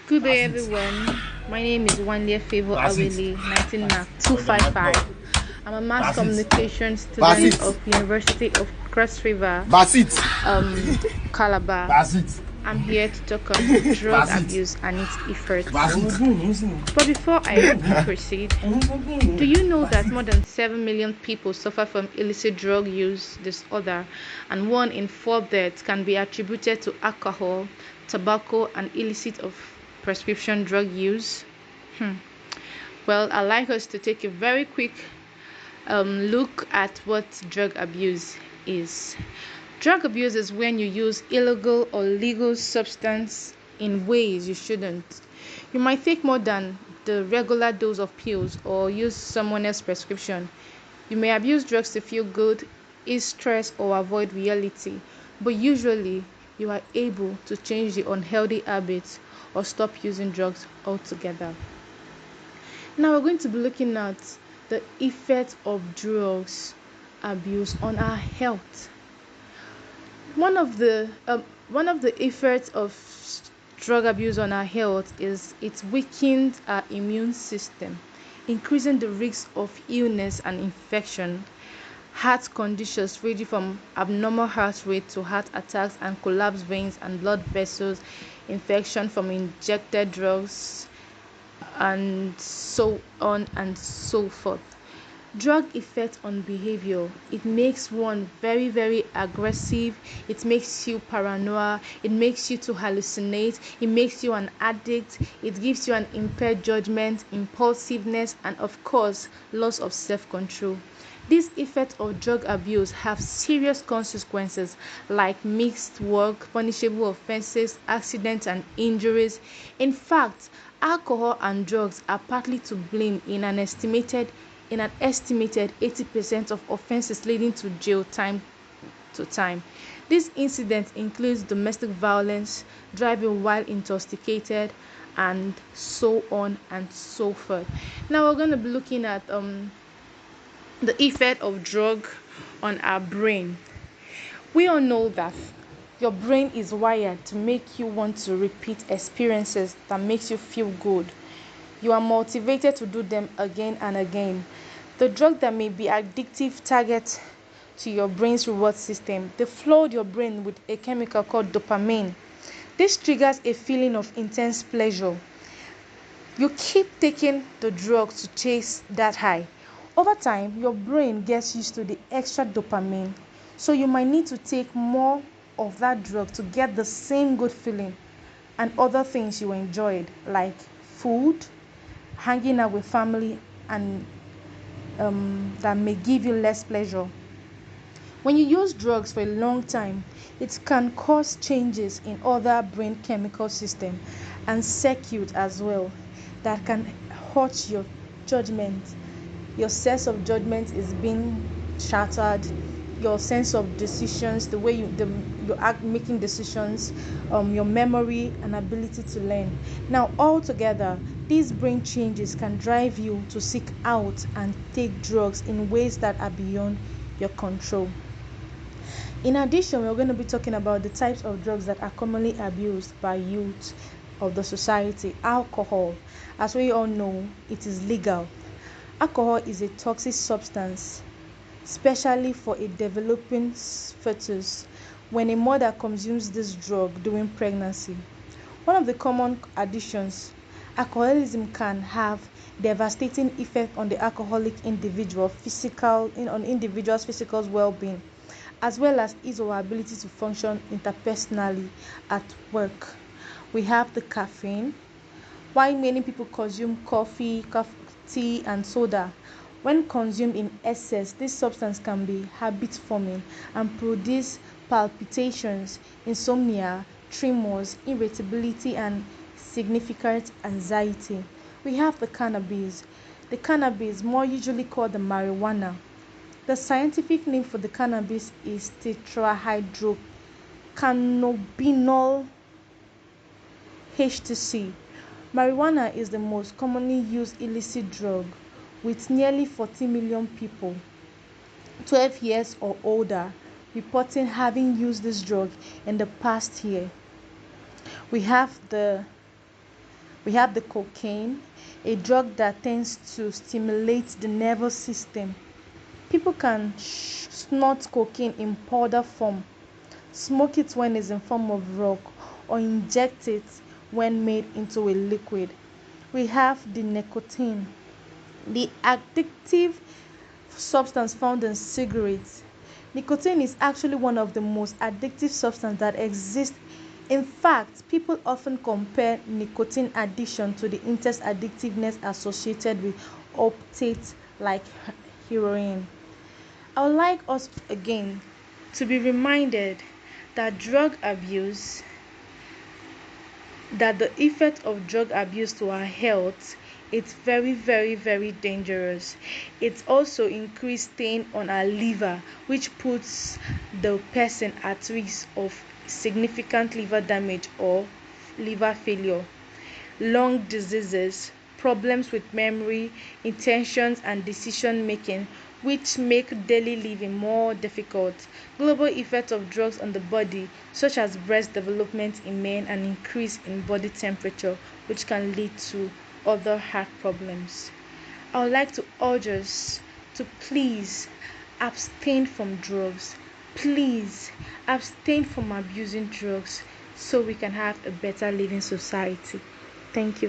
Good day, That's it. everyone. My name is Wandia Favor That's it. Awele, 19 That's Mark it. On your mark. Go. 255. I'm a mass That's it. communication That's student it. of University of Cross River, That's it. Calabar. That's it. I'm here to talk on drug That's it. abuse and its effects. That's it. But before I proceed, do you know that more than 7 million people suffer from illicit drug use disorder, and 1 in 4 deaths can be attributed to alcohol, tobacco, and illicit of prescription drug use? Hmm. Well, I'd like us to take a very quick look at what drug abuse is. Drug abuse is when you use illegal or legal substance in ways you shouldn't. You might take more than the regular dose of pills or use someone else's prescription. You may abuse drugs to feel good, ease stress, or avoid reality, but usually you are able to change the unhealthy habits or stop using drugs altogether. Now we're going to be looking at the effect of drugs abuse on our health. One of the effects of drug abuse on our health is it weakens our immune system, increasing the risk of illness and infection, heart conditions ranging from abnormal heart rate to heart attacks and collapsed veins and blood vessels, infection from injected drugs, and so on and so forth. Drug effect on behavior: it makes one very aggressive, it makes you paranoia, it makes you to hallucinate, it makes you an addict, it gives you an impaired judgment, impulsiveness, and of course loss of self-control. These effects of drug abuse have serious consequences like mixed work, punishable offenses, accidents, and injuries. In fact, alcohol and drugs are partly to blame in an estimated 80% of offenses leading to jail time to time. This incident includes domestic violence, driving while intoxicated, and so on and so forth. Now we're going to be looking at the effect of drug on our brain. We all know that your brain is wired to make you want to repeat experiences that makes you feel good. You are motivated to do them again and again. The drug that may be addictive target to your brain's reward system. They flood your brain with a chemical called dopamine. This triggers a feeling of intense pleasure. You keep taking the drug to chase that high. Over time, your brain gets used to the extra dopamine, so you might need to take more of that drug to get the same good feeling and other things you enjoyed, like food, hanging out with family, and that may give you less pleasure. When you use drugs for a long time, it can cause changes in other brain chemical system and circuit as well that can hurt your judgment. Your sense of judgment is being shattered. Your sense of decisions, the way you act making decisions, your memory and ability to learn. Now altogether, these brain changes can drive you to seek out and take drugs in ways that are beyond your control. In addition, we're going to be talking about the types of drugs that are commonly abused by youth of the society. Alcohol. As we all know, it is legal. Alcohol is a toxic substance, especially for a developing fetus when a mother consumes this drug during pregnancy. One of the common addictions, alcoholism can have devastating effect on the alcoholic on individual's physical well-being, as well as his or her ability to function interpersonally at work. We have the caffeine. Why many people consume tea, and soda. When consumed in excess, this substance can be habit forming and produce palpitations, insomnia, tremors, irritability, and significant anxiety. We have the cannabis. The cannabis, more usually called the marijuana. The scientific name for the cannabis is tetrahydrocannabinol (HTC). Marijuana is the most commonly used illicit drug, with nearly 40 million people 12 years or older reporting having used this drug in the past year. We have the We have the cocaine, a drug that tends to stimulate the nervous system. People can snort cocaine in powder form, smoke it when it's in form of rock, or inject it when made into a liquid. We have the nicotine, the addictive substance found in cigarettes. Nicotine is actually one of the most addictive substances that exist. In fact, people often compare nicotine addiction to the intense addictiveness associated with opiates like heroin. I would like us again to be reminded that the effect of drug abuse to our health, it's very, very, very dangerous. It also increases strain on our liver, which puts the person at risk of significant liver damage or liver failure, lung diseases, problems with memory, intentions, and decision making, which make daily living more difficult. Global effects of drugs on the body, such as breast development in men and increase in body temperature, which can lead to other heart problems. I would like to urge us to please abstain from drugs. Please abstain from abusing drugs so we can have a better living society. Thank you.